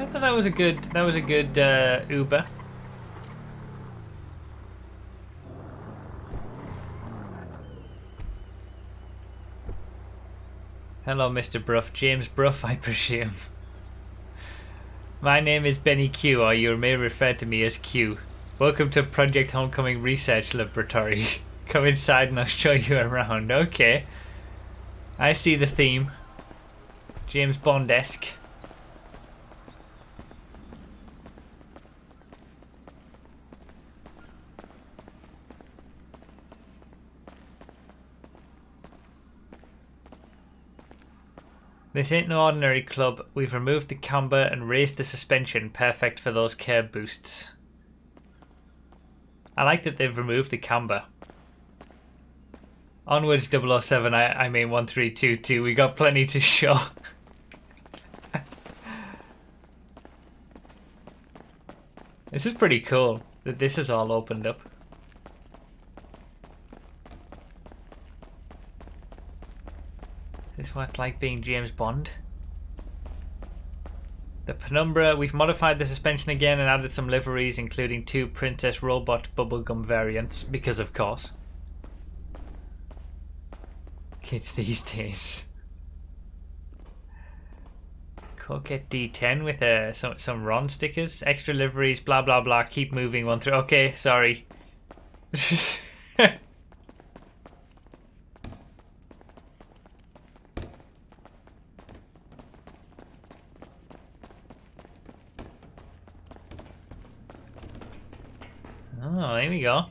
thought that was a good Uber. Hello, Mr. Bruff. James Bruff, I presume. My name is Benny Q, or you may refer to me as Q. Welcome to Project Homecoming Research Laboratory. Come inside and I'll show you around. Okay. I see the theme. James Bond-esque. This ain't no ordinary club. We've removed the camber and raised the suspension, perfect for those curb boosts. I like that they've removed the camber. Onwards 007, I mean 1322, we got plenty to show. This is pretty cool that this is all opened up. Is this what it's like being James Bond? The Penumbra, we've modified the suspension again and added some liveries, including 2 Princess Robot bubblegum variants, because of course. Kids these days. Coquette D10 with some Ron stickers, extra liveries, blah blah blah, keep moving one through. Okay, sorry. Oh, there we go.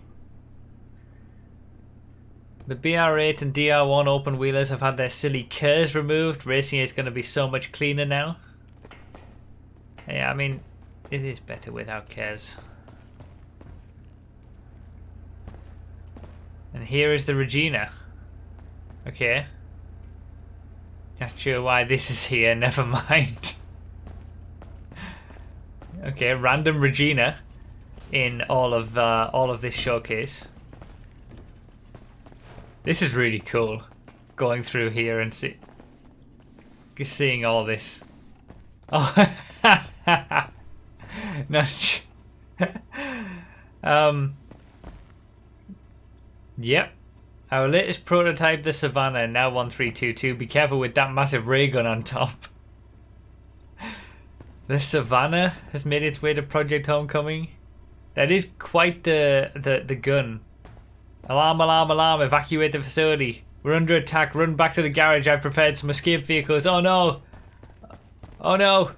The BR8 and DR1 open wheelers have had their silly curves removed. Racing is going to be so much cleaner now. Yeah, I mean, it is better without curves. And here is the Regina. Okay. Not sure why this is here, never mind. Okay, random Regina in all of this showcase. This is really cool, going through here and seeing all this. Oh, not. Yep. Our latest prototype, the Savannah, now 1322. Be careful with that massive ray gun on top. The Savannah has made its way to Project Homecoming. That is quite the gun. Alarm, alarm, alarm, evacuate the facility. We're under attack, run back to the garage. I've prepared some escape vehicles. Oh no! Oh no!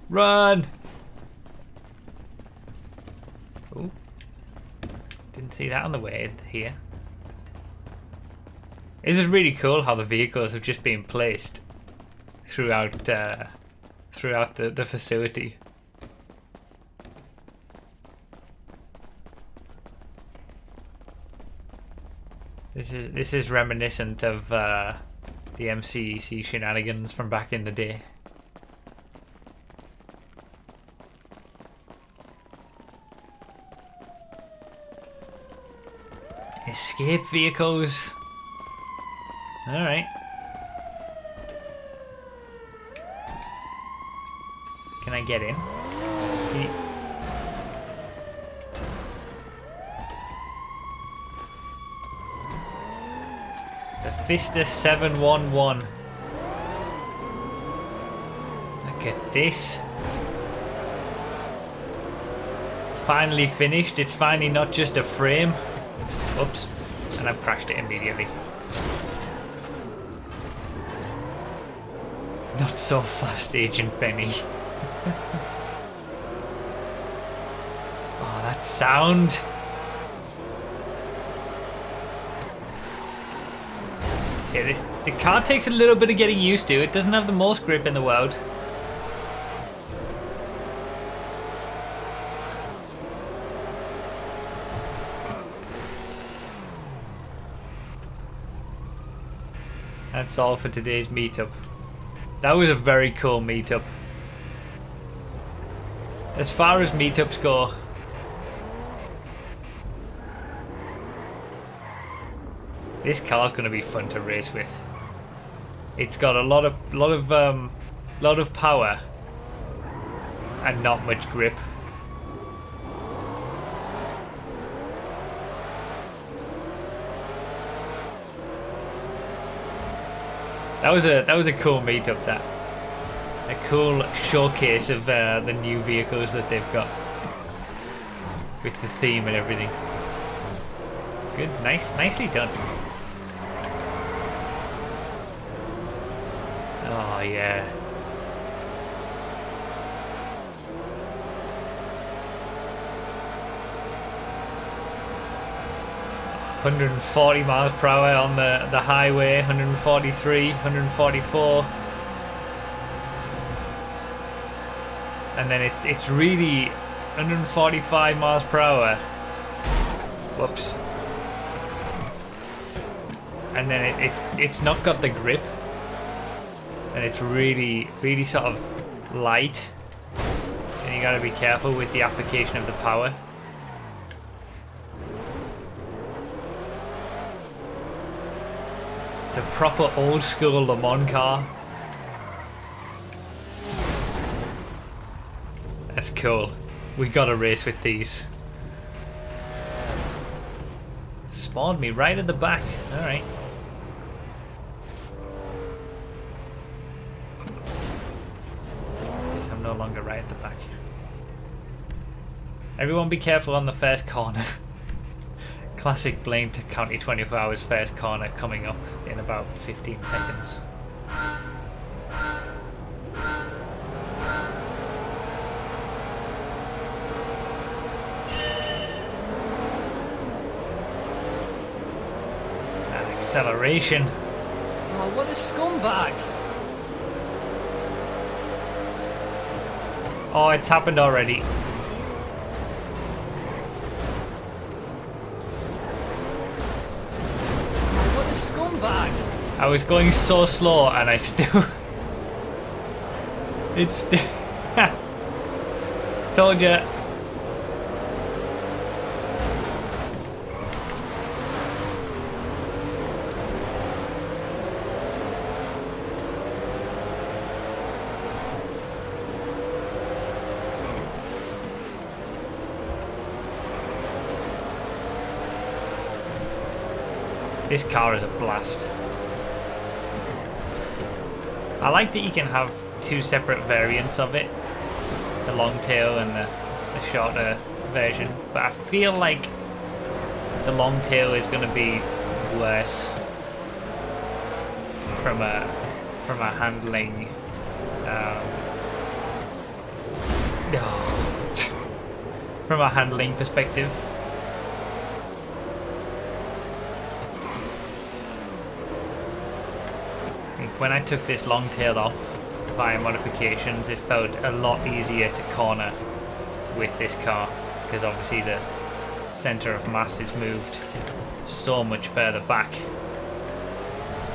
Run! Oh, didn't see that on the way here. This is really cool how the vehicles have just been placed throughout the facility. This is reminiscent of the MCEC shenanigans from back in the day. Escape vehicles. All right. Can I get in? The Vista 711. Look at this. Finally finished. It's finally not just a frame. Oops. And I've crashed it immediately. Not so fast, Agent Benny. Oh, that sound. Yeah, the car takes a little bit of getting used to. It doesn't have the most grip in the world. That's all for today's meetup. That was a very cool meetup. As far as meetups go, this car's going to be fun to race with. It's got a lot of power, and not much grip. That was a cool meetup. That a cool showcase of the new vehicles that they've got with the theme and everything. Good, nicely done. Oh yeah. (140 mph) on the highway, 143, 144, and then it's really 145 mph. Whoops. And then it's not got the grip, and it's really sort of light, and you gotta be careful with the application of the power. It's a proper old school Le Mans car. That's cool. We gotta race with these. Spawned me right at the back. Alright. Guess I'm no longer right at the back. Everyone be careful on the first corner. Classic Blaine County 24 Hours first corner coming up in about 15 seconds. That acceleration. Oh, what a scumbag! Oh, it's happened already. I was going so slow and I still... it's still... Told ya. This car is a blast. I like that you can have two separate variants of it, the long tail and the shorter version, but I feel like the long tail is going to be worse from a handling from a handling perspective. When I took this long tail off via modifications, it felt a lot easier to corner with this car, because obviously the center of mass is moved so much further back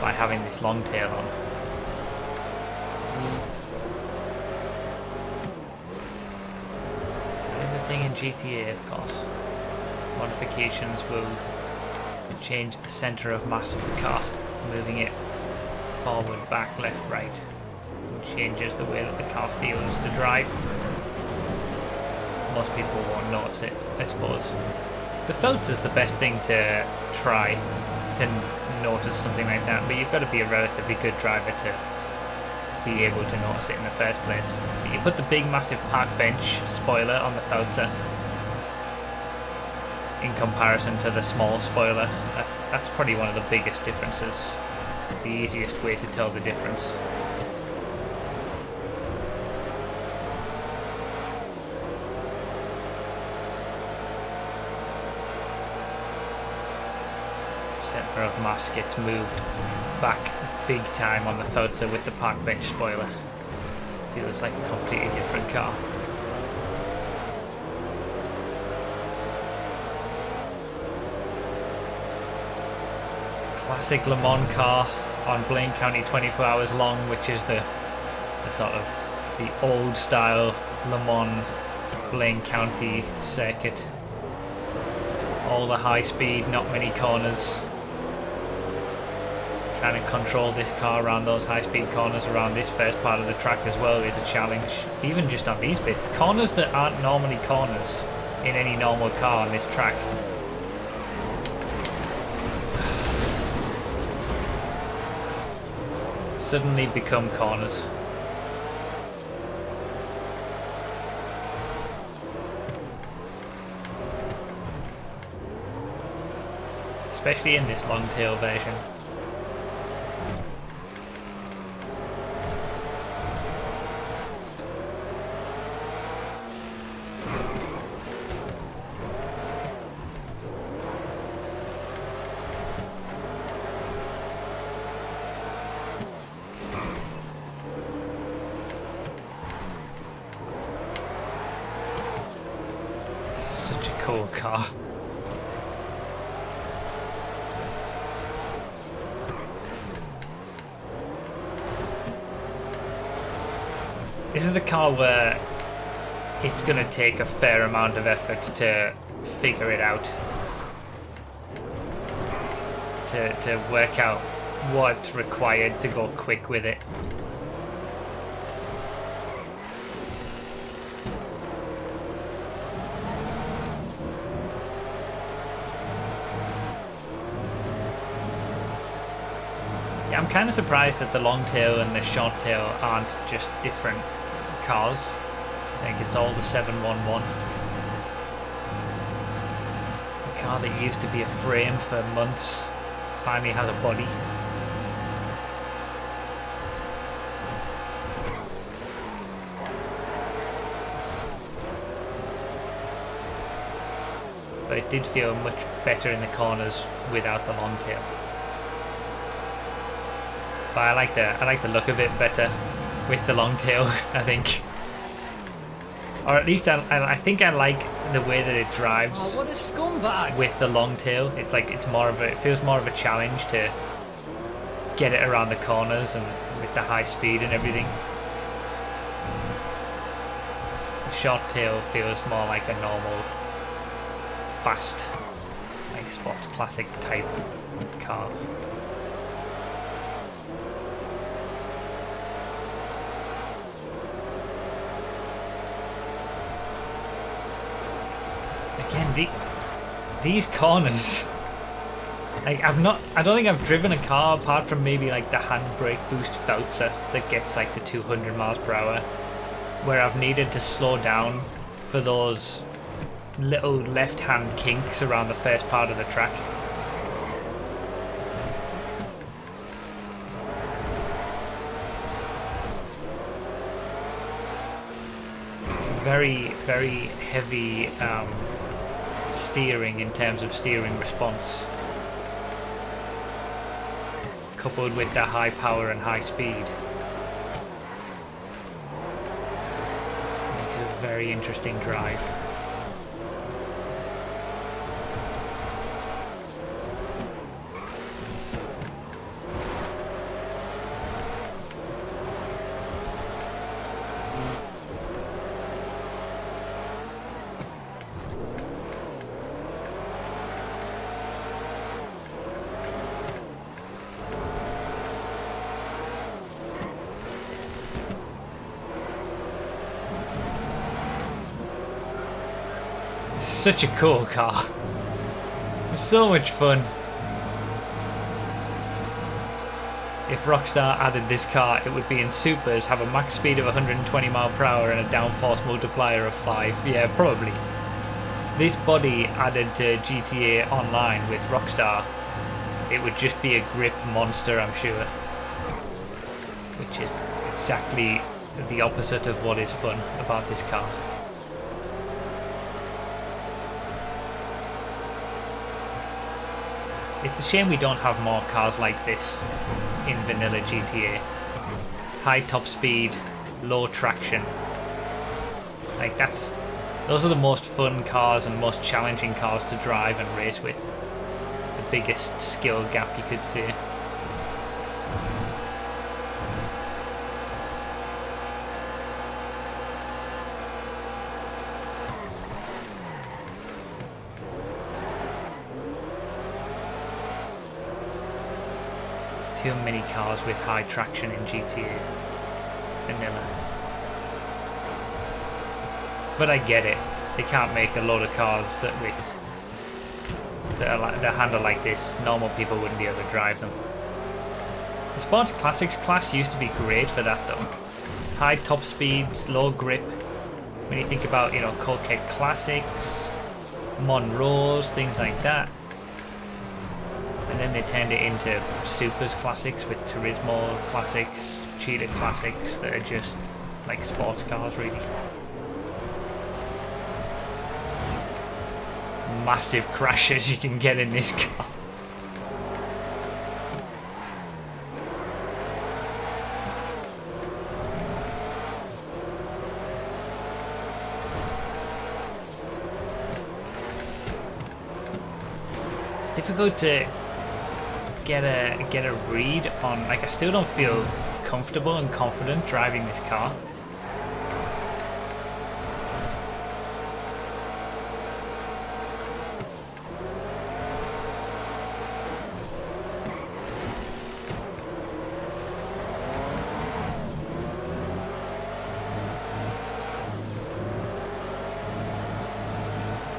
by having this long tail on. There's a thing in GTA, of course. Modifications will change the center of mass of the car, moving it forward, back, left, right. It changes the way that the car feels to drive. Most people won't notice it, I suppose. The felts is the best thing to try to notice something like that, but you've got to be a relatively good driver to be able to notice it in the first place. But you put the big massive park bench spoiler on the felter in comparison to the small spoiler. That's probably one of the biggest differences. The easiest way to tell the difference. Center of mass gets moved back big time on the Felter with the park bench spoiler. Feels like a completely different car. Classic Le Mans car on Blaine County 24 Hours Long, which is the sort of the old style Le Mans Blaine County circuit. All the high speed, not many corners. Trying to control this car around those high-speed corners around this first part of the track as well is a challenge. Even just on these bits. Corners that aren't normally corners in any normal car on this track. Suddenly become corners. Especially in this long tail version. This is such a cool car. This is the car where it's going to take a fair amount of effort to figure it out. To work out what's required to go quick with it. Yeah, I'm kind of surprised that the long tail and the short tail aren't just different cars. I think it's all the 711. A car that used to be a frame for months finally has a body. But it did feel much better in the corners without the long tail. But I like the look of it better with the long tail, I think. Or at least I think I like the way that it drives. Oh, what a scumbag! With the long tail. It's like it feels more of a challenge to get it around the corners and with the high speed and everything. The short tail feels more like a normal, fast, like sports classic type car. Again, these corners, like I don't think I've driven a car apart from maybe like the handbrake boost Feltzer that gets like to 200 miles per hour, where I've needed to slow down for those little left-hand kinks around the first part of the track. Very, very heavy steering in terms of steering response, coupled with the high power and high speed, makes it a very interesting drive. Such a cool car. It's so much fun. If Rockstar added this car, it would be in supers, have a max speed of 120 mph and a downforce multiplier of 5. Yeah, probably. This body added to GTA Online with Rockstar, it would just be a grip monster, I'm sure. Which is exactly the opposite of what is fun about this car. It's a shame we don't have more cars like this in vanilla GTA. High top speed, low traction. Like those are the most fun cars and most challenging cars to drive and race with. The biggest skill gap you could see. Too many cars with high traction in GTA Vanilla. But I get it. They can't make a load of cars that handle like this. Normal people wouldn't be able to drive them. The Sports Classics class used to be great for that though. High top speeds, low grip. When you think about, you know, Cokehead Classics, Monroes, things like that. And then they turned it into Supers Classics with Turismo Classics, Cheetah Classics that are just like sports cars really. Massive crashes you can get in this car. It's difficult to get a read on, like, I still don't feel comfortable and confident driving this car.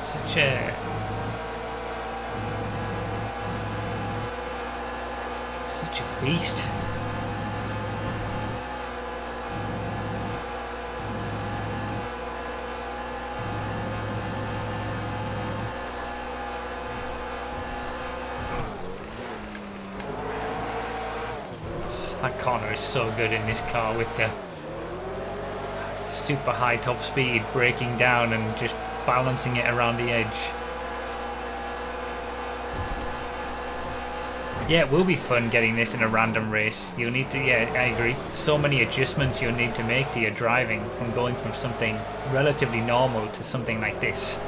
Such a beast. That corner is so good in this car with the super high top speed, braking down and just balancing it around the edge. Yeah, it will be fun getting this in a random race. You'll need to, yeah, I agree. So many adjustments you'll need to make to your driving from going from something relatively normal to something like this.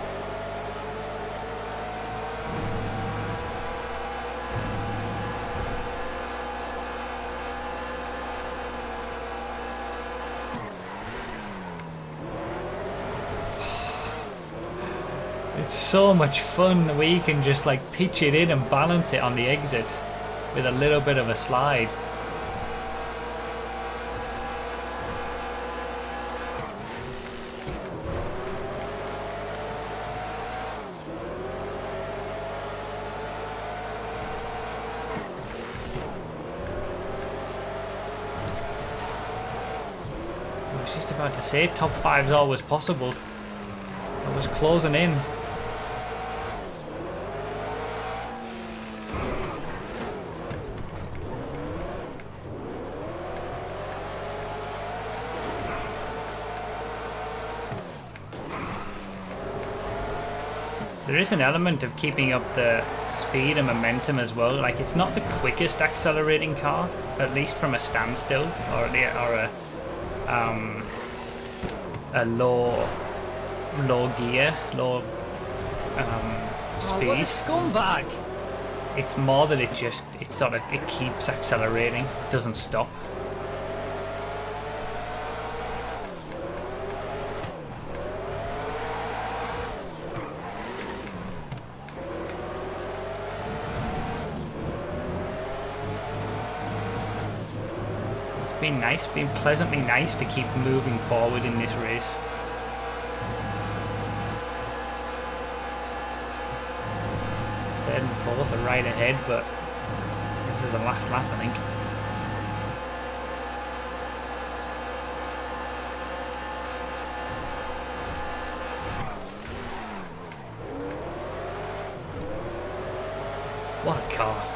It's so much fun the way you can just like pitch it in and balance it on the exit with a little bit of a slide. I was just about to say top 5's always possible. I was closing in. There is an element of keeping up the speed and momentum as well. Like, it's not the quickest accelerating car, at least from a standstill or a low gear, low speed. What a scumbag! It's more that it keeps accelerating, it doesn't stop. Been pleasantly nice to keep moving forward in this race. Third and fourth are right ahead, but this is the last lap, I think. What a car.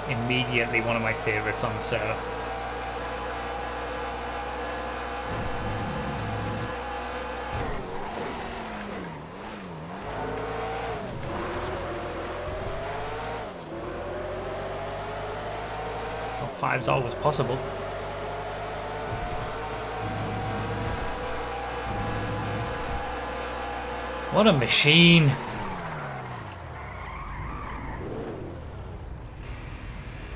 Immediately one of my favourites on the server. Top 5's always possible. What a machine!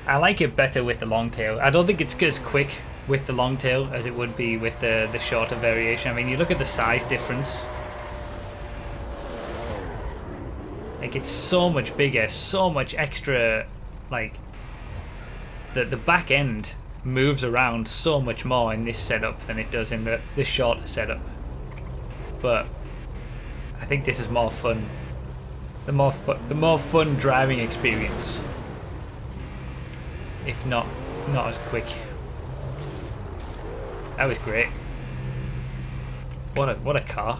I like it better with the long tail. I don't think it's as quick with the long tail as it would be with the shorter variation. I mean, you look at the size difference. Like, it's so much bigger, so much extra like the back end moves around so much more in this setup than it does in this shorter setup. But I think this is more fun. The more fun driving experience, if not as quick. That was great. What a car.